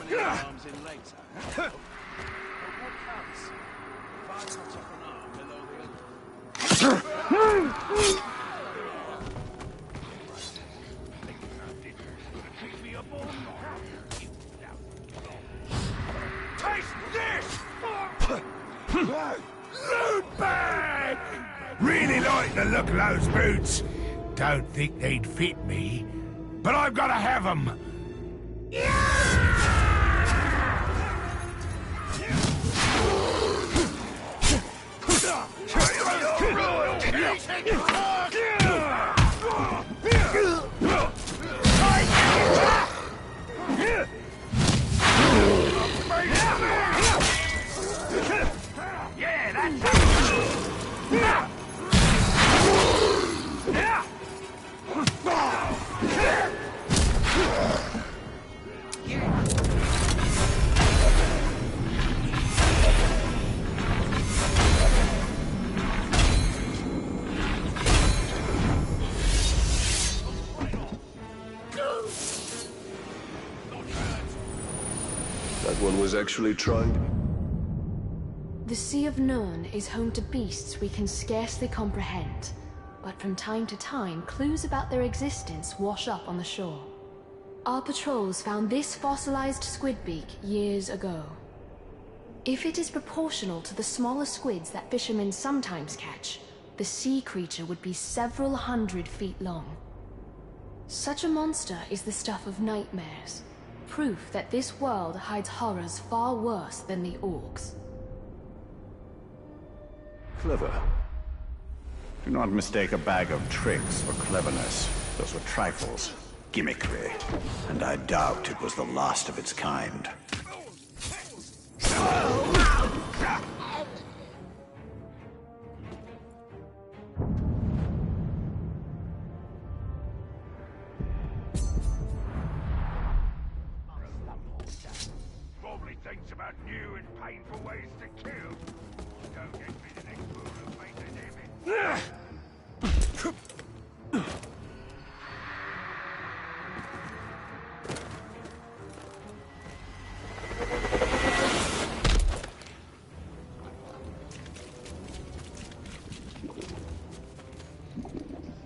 the arms in later. But what counts? If I cut off an arm below the other. Taste this! Loot bag! Really like the look of those boots. Don't think they'd fit me, but I've got to have them. Yeah, that's That one was actually trying to... The Sea of Nirn is home to beasts we can scarcely comprehend, but from time to time, clues about their existence wash up on the shore. Our patrols found this fossilized squidbeak years ago. If it is proportional to the smaller squids that fishermen sometimes catch, the sea creature would be several 100 feet long. Such a monster is the stuff of nightmares, proof that this world hides horrors far worse than the orcs. Clever. Do not mistake a bag of tricks for cleverness. Those were trifles, gimmickry, and I doubt it was the last of its kind. Probably thinks about new and painful ways to kill. Don't get me the next fool who made an image.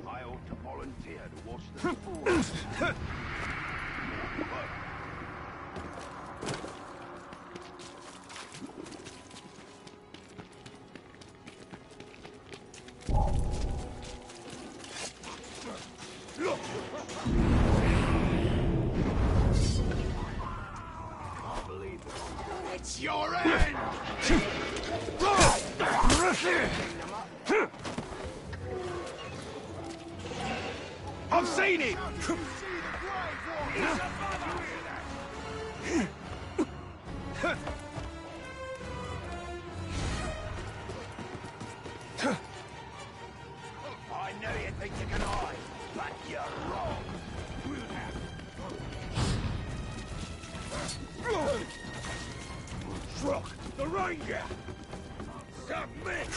I ought to volunteer to watch the sport. It's your end! I've seen him! I know you think you can hide, but you're wrong. Truck, the Ranger! Submit!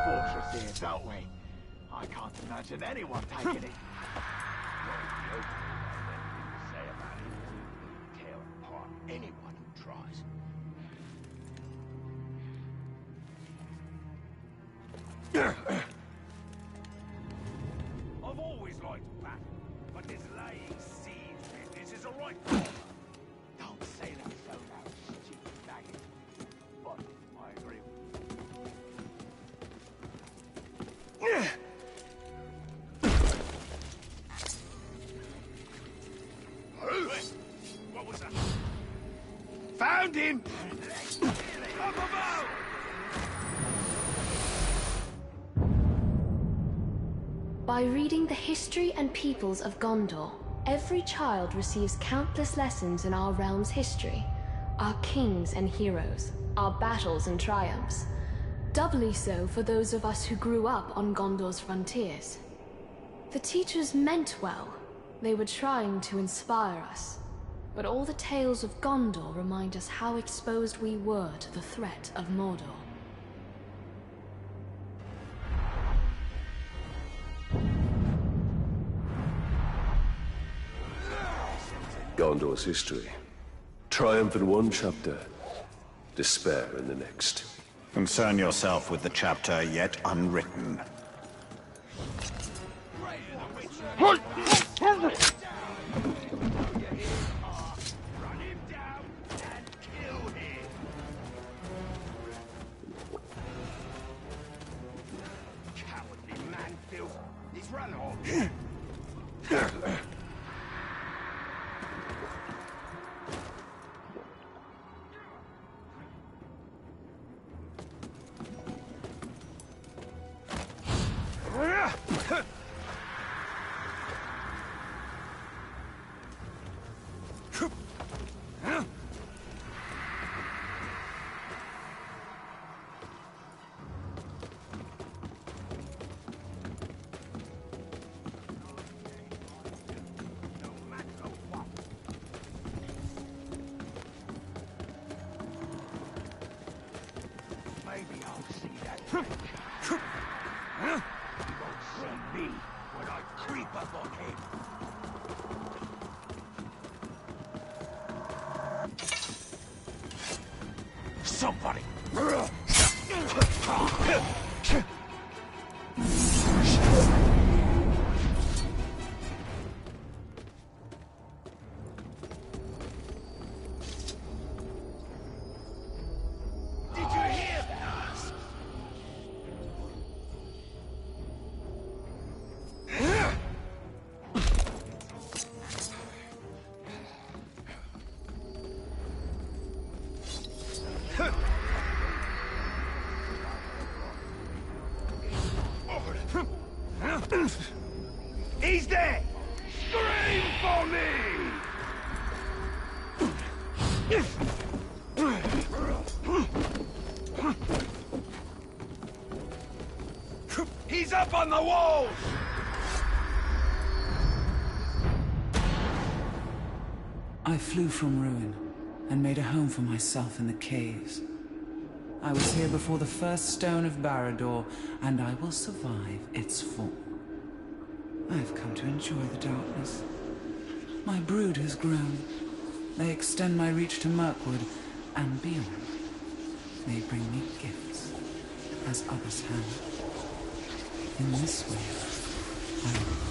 Fortress here, don't we? I can't imagine anyone taking it. Say about it. Tear apart anyone who tries. I've always liked battle, but this laying siege business is a right. Don't say that so loud, stupid faggot. But I agree with you. What was that? Found him! Up above! By reading the history and peoples of Gondor, every child receives countless lessons in our realm's history, our kings and heroes, our battles and triumphs. Doubly so for those of us who grew up on Gondor's frontiers. The teachers meant well, They were trying to inspire us, but all the tales of Gondor remind us how exposed we were to the threat of Mordor. Gondor's history. Triumph in one chapter, despair in the next. Concern yourself with the chapter yet unwritten. Run him down and kill him. Cowardly man, Phil. He's run off. Maybe I'll see that thing. He won't see me when I creep up on him. Somebody! Did you hear that? He's there! Scream for me! He's up on the walls! I flew from ruin and made a home for myself in the caves. I was here before the first stone of Barad-dûr, and I will survive its fall. I have come to enjoy the darkness. My brood has grown. They extend my reach to Mirkwood and beyond. They bring me gifts, as others have. In this way, I live.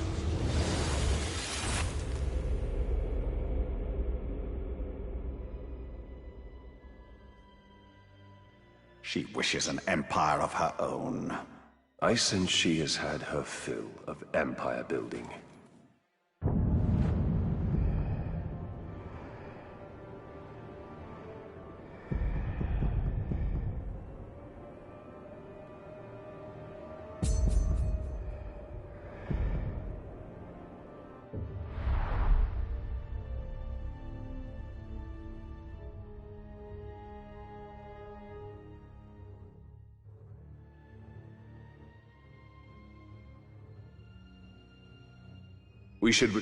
She wishes an empire of her own. I sense she has had her fill of empire building.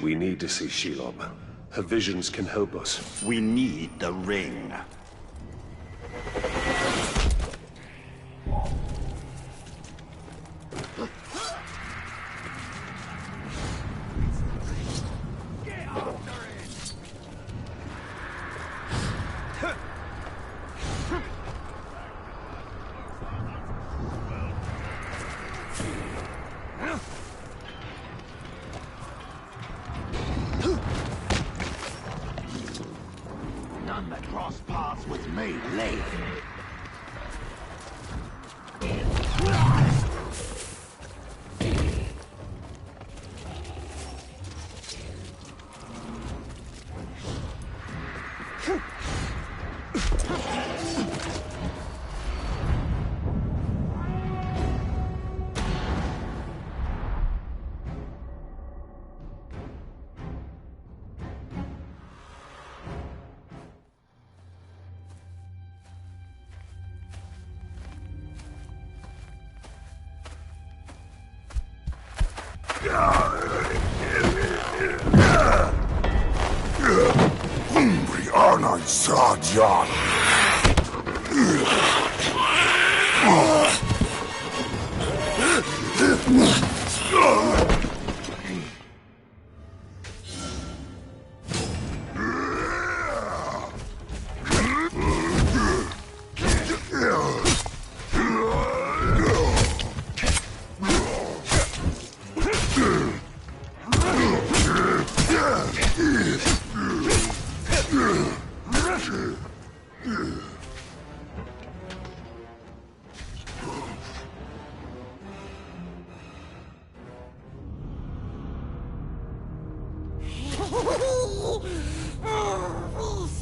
We need to see Shelob. Her visions can help us. We need the ring. None that cross paths with me live. We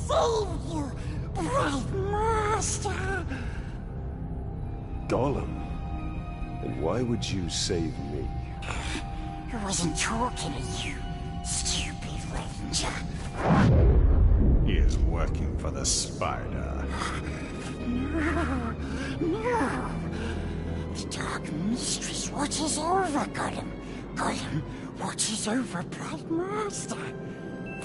saved you, bright master. Gollum? And why would you save me? I wasn't talking to you, stupid ranger. He is working for the spider. No. The Dark Mistress watches over Gollum. Gollum watches over Bright Master.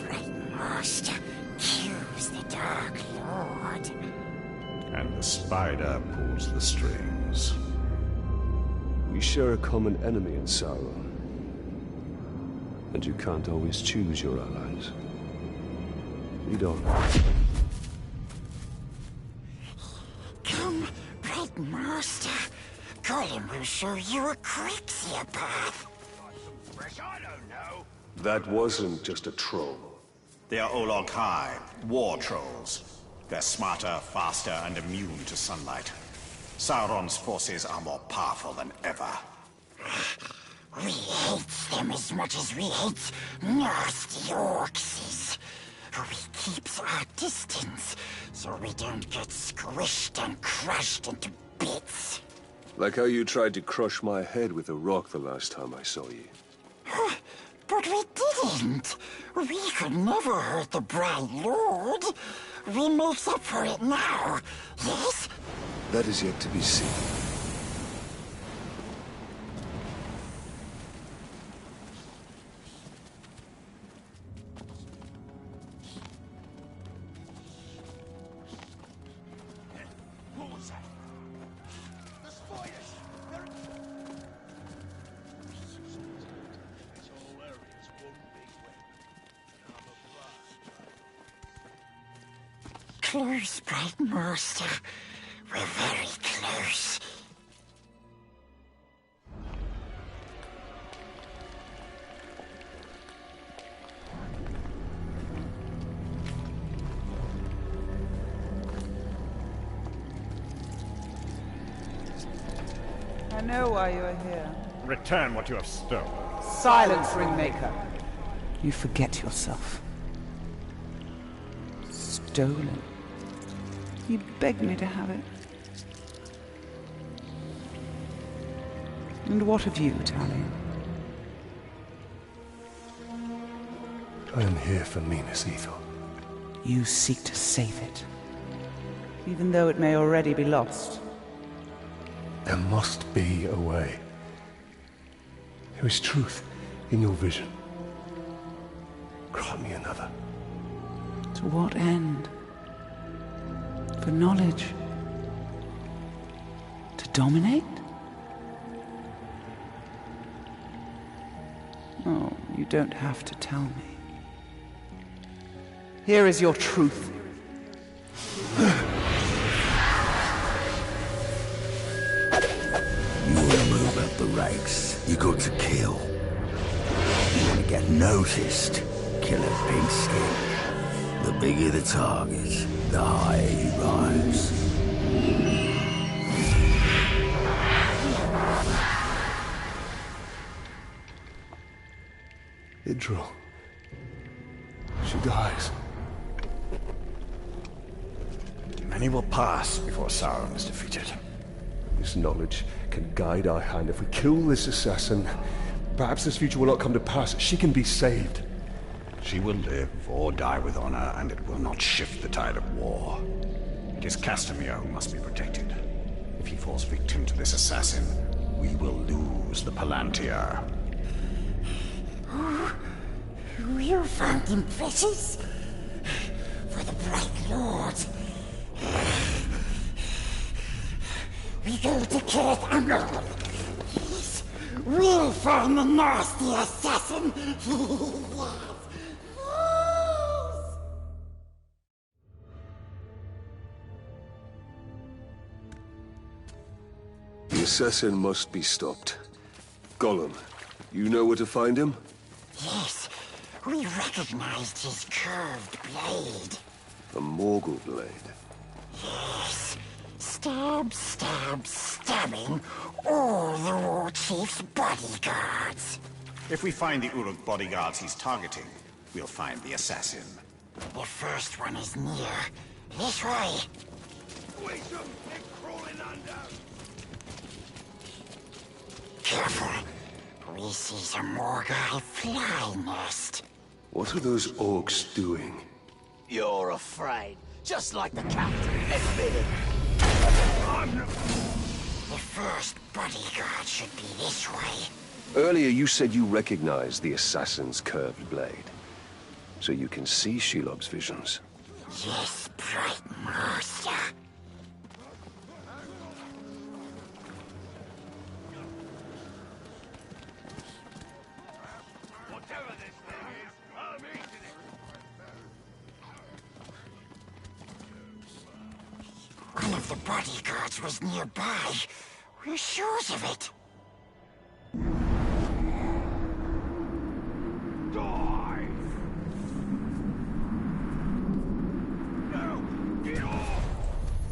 Bright Master kills the Dark Lord. And the spider pulls the strings. We share a common enemy in Sauron. And you can't always choose your allies. Lead on. Come, Bright Master. Gollum will show you a quicker path. Fresh, I don't know. That wasn't just a troll. They are Olog High, war trolls. They're smarter, faster, and immune to sunlight. Sauron's forces are more powerful than ever. We hate them as much as we hate nasty orcs. We keeps our distance so we don't get squished and crushed into bits. Like how you tried to crush my head with a rock the last time I saw you. But we didn't. We could never hurt the Bright Lord. We make up for it now, yes? That is yet to be seen. What was that? The spiders! They're... This whole area is one big web. And I'm a blast. Close, Bright Master. We're very close. I know why you are here. Return what you have stolen. Silence, Ringmaker. You forget yourself. Stolen. You begged me to have it. And what of you, Talion? I am here for Minas Ithil. You seek to save it. Even though it may already be lost. There must be a way. There is truth in your vision. Grant me another. To what end? For knowledge? To dominate? Oh, you don't have to tell me. Here is your truth. You want to move up the ranks, you got to kill. You want to get noticed, kill a pink skin. The bigger the target, the higher you rise. Idril. She dies. Many will pass before Sauron is defeated. This knowledge can guide our hand. If we kill this assassin, perhaps this future will not come to pass. She can be saved. She will live or die with honor, and it will not shift the tide of war. It is Castamere who must be protected. If he falls victim to this assassin, we will lose the Palantir. You found him precious? For for the Bright Lord. We go to Kirith Angol. Yes, we'll find the nasty assassin. Yes. The assassin must be stopped. Gollum, you know where to find him? Yes, we recognized his curved blade. A Morgul blade. Yes. Stab, stab, stabbing all the War Chief's bodyguards. If we find the Uruk bodyguards he's targeting, we'll find the assassin. The first one is near. This way. Squeeze them! They're crawling under! Careful. We see some Morgai fly nest. What are those orcs doing? You're afraid, just like the captain admitted. The first bodyguard should be this way. Earlier you said you recognized the assassin's curved blade. So you can see Shelob's visions. Yes, Bright Master. Whatever this thing is, I'm eating it! One of the bodyguards was nearby. We're sure of it. Die! No! Get off!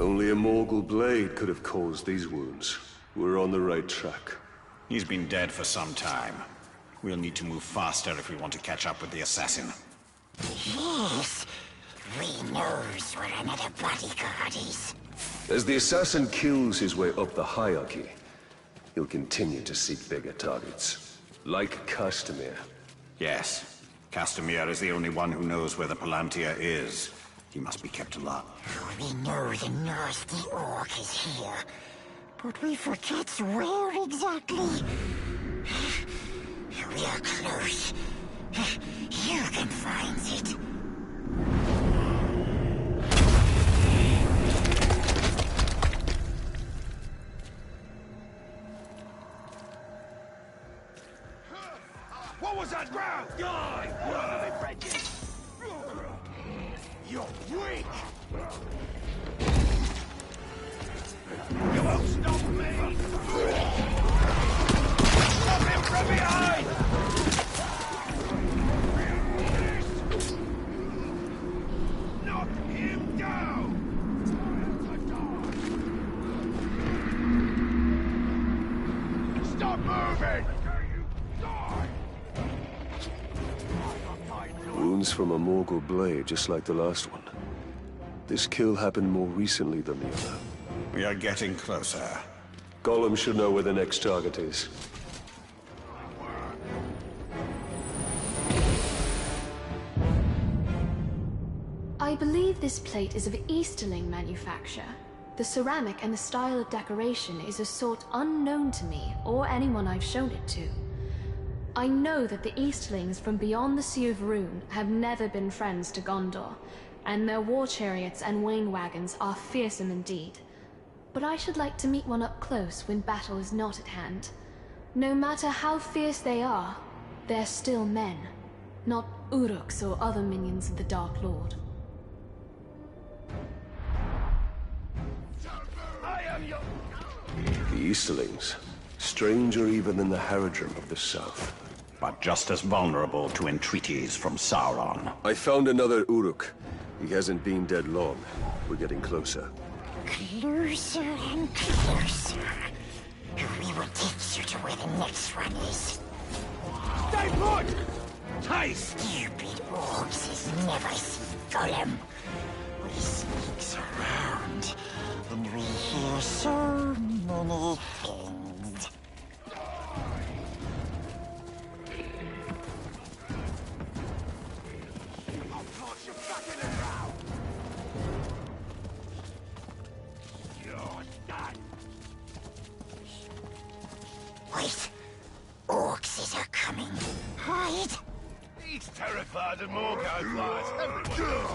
Only a Morgul blade could have caused these wounds. We're on the right track. He's been dead for some time. We'll need to move faster if we want to catch up with the assassin. Yes. We knows where another bodyguard is. As the assassin kills his way up the hierarchy, he'll continue to seek bigger targets. Like Castamere. Yes. Castamere is the only one who knows where the Palantir is. He must be kept alive. We know the nasty orc is here, but we forget where exactly. We are close. You can find it. What was that ground? Die! You're weak! You won't stop me! Stop him from behind! Knock him down! Stop moving! Die! Wounds from a Morgul blade, just like the last one. This kill happened more recently than the other. We are getting closer. Gollum should know where the next target is. I believe this plate is of Easterling manufacture. The ceramic and the style of decoration is a sort unknown to me or anyone I've shown it to. I know that the Easterlings from beyond the Sea of Rune have never been friends to Gondor, and their war chariots and wain wagons are fearsome indeed. But I should like to meet one up close when battle is not at hand. No matter how fierce they are, they're still men, not Uruks or other minions of the Dark Lord. The Easterlings, stranger even than the Haradrim of the south. But just as vulnerable to entreaties from Sauron. I found another Uruk. He hasn't been dead long. We're getting closer. Closer and closer. We will take you to where the next one is. Stay put! Stupid orcs has never seen Gollum. We sneaks around, and we hear so many things. I'll toss you back in the ground! You're done! Wait. Orcs are coming. Hide. He's terrified of Morgau flies everywhere.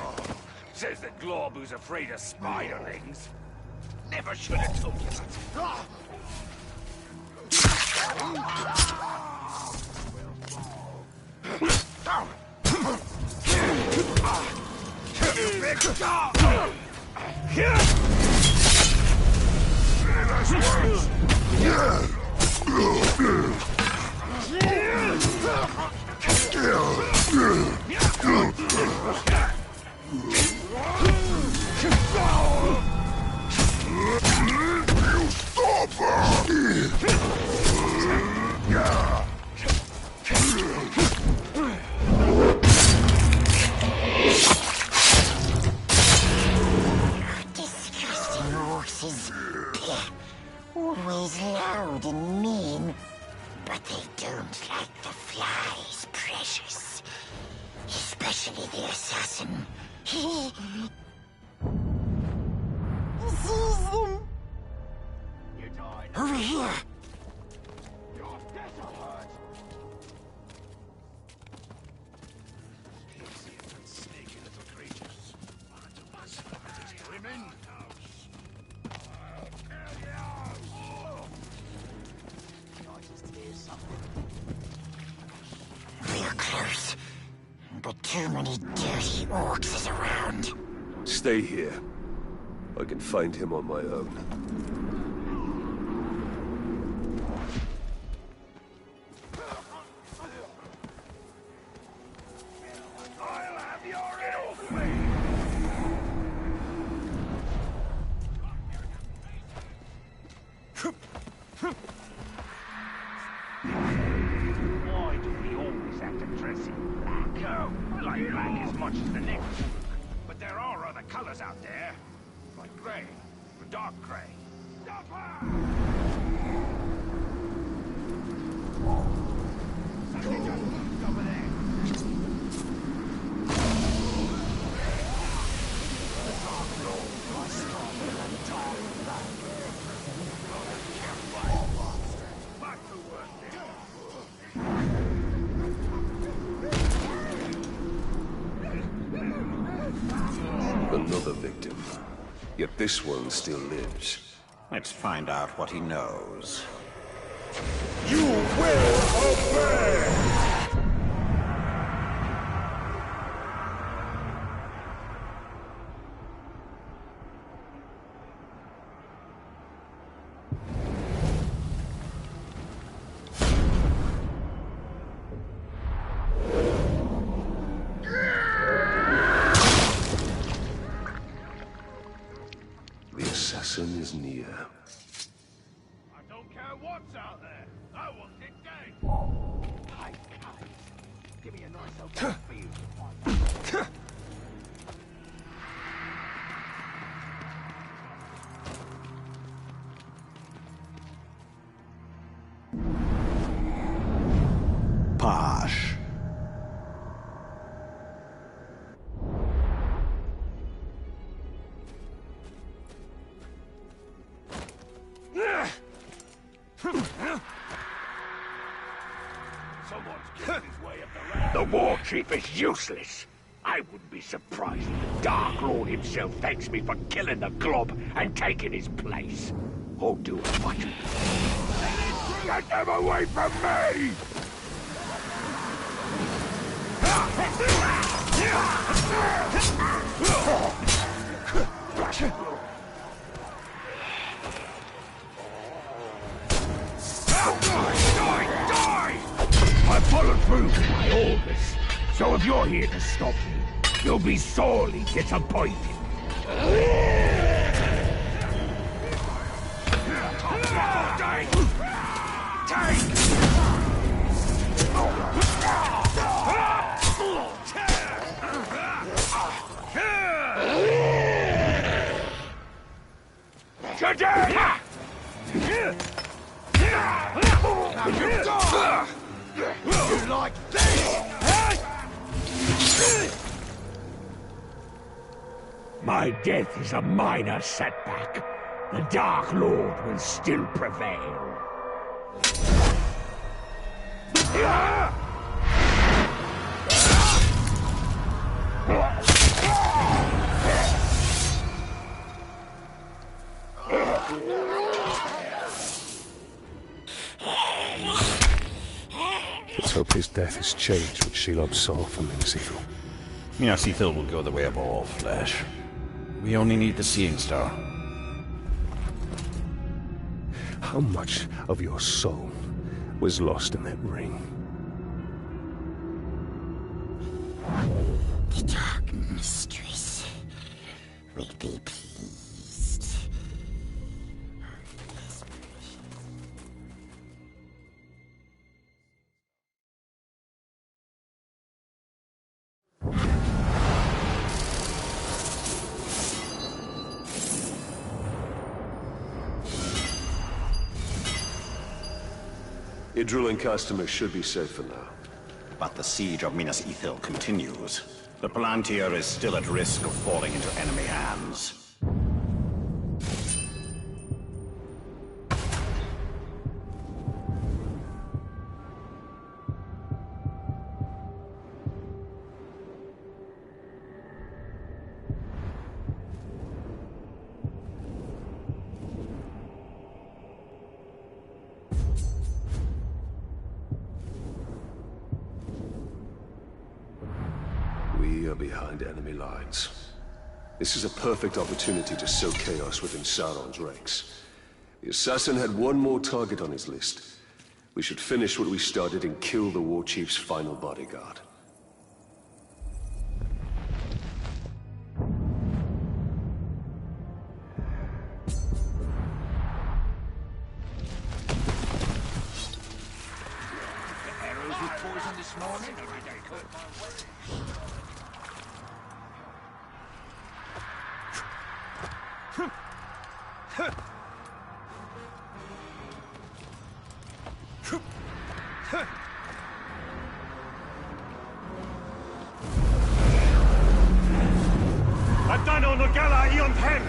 Says the glob who's afraid of spiderlings. Never should have told you that. Disgusting horses. Always loud and mean. But they don't like the flies, precious. Especially the assassin. He sees them. Over here. Sneaky little creatures. Women. We're close. But too many dirty orcs is around. Stay here. I can find him on my own. I'll have your head off me! Why do we always have to dress in black? Oh, I like black as much as the next one. But there are other colors out there. Like grey, or dark grey. Stop her! Something just moved over there. Back to work then. Another victim. Yet this one still lives. Let's find out what he knows. You will obey! The assassin is near. I don't care what's out there. I want it dead. Hey, give me a nice open field to find. Posh. Someone's getting his way up the ramp. The war chief is useless. I wouldn't be surprised if the Dark Lord himself thanks me for killing the glob and taking his place. Or do as much. Get them away from me! Die! I followed through with my orders, so if you're here to stop me, you'll be sorely disappointed. You like this? My death is a minor setback. The Dark Lord will still prevail. death has changed what Shelob saw from Minas Ithil. Minas Ithil will go the way of all flesh. We only need the Seeing Star. How much of your soul was lost in that ring? The dark mistress will be pleased. Idril and Castamir should be safe for now. But the siege of Minas Ithil continues. The Palantir is still at risk of falling into enemy hands. We are behind enemy lines. This is a perfect opportunity to sow chaos within Sauron's ranks. The assassin had one more target on his list. We should finish what we started and kill the war chief's final bodyguard. Arrows with poison this morning? Adano Nogala Ion Pen!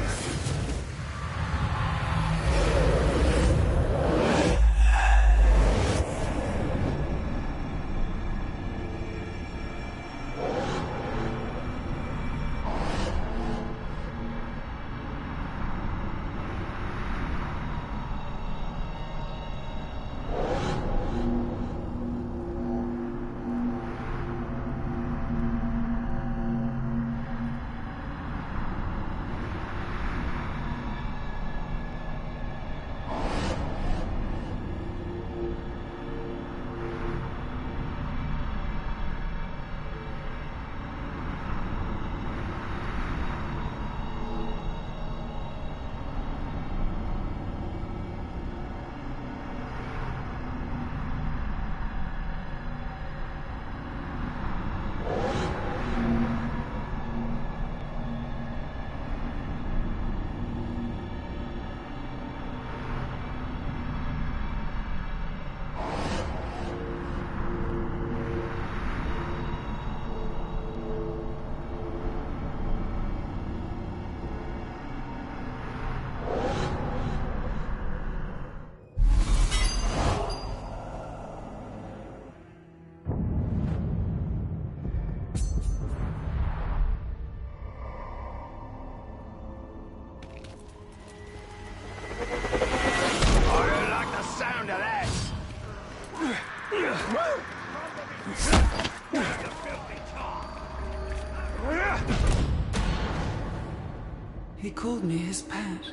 He called me his pet,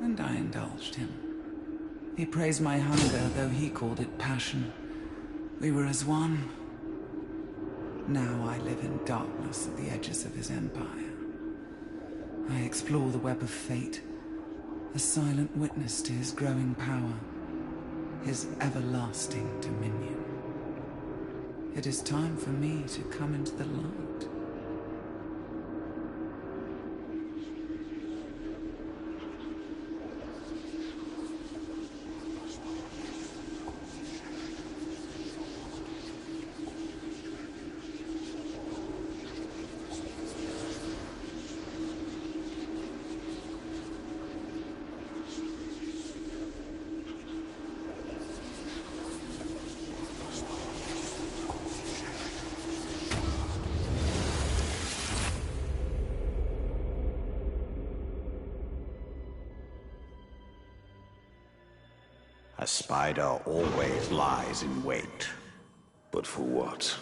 and I indulged him. He praised my hunger, though he called it passion. We were as one. Now I live in darkness at the edges of his empire. I explore the web of fate, a silent witness to his growing power, his everlasting dominion. It is time for me to come into the light. A spider always lies in wait. But for what?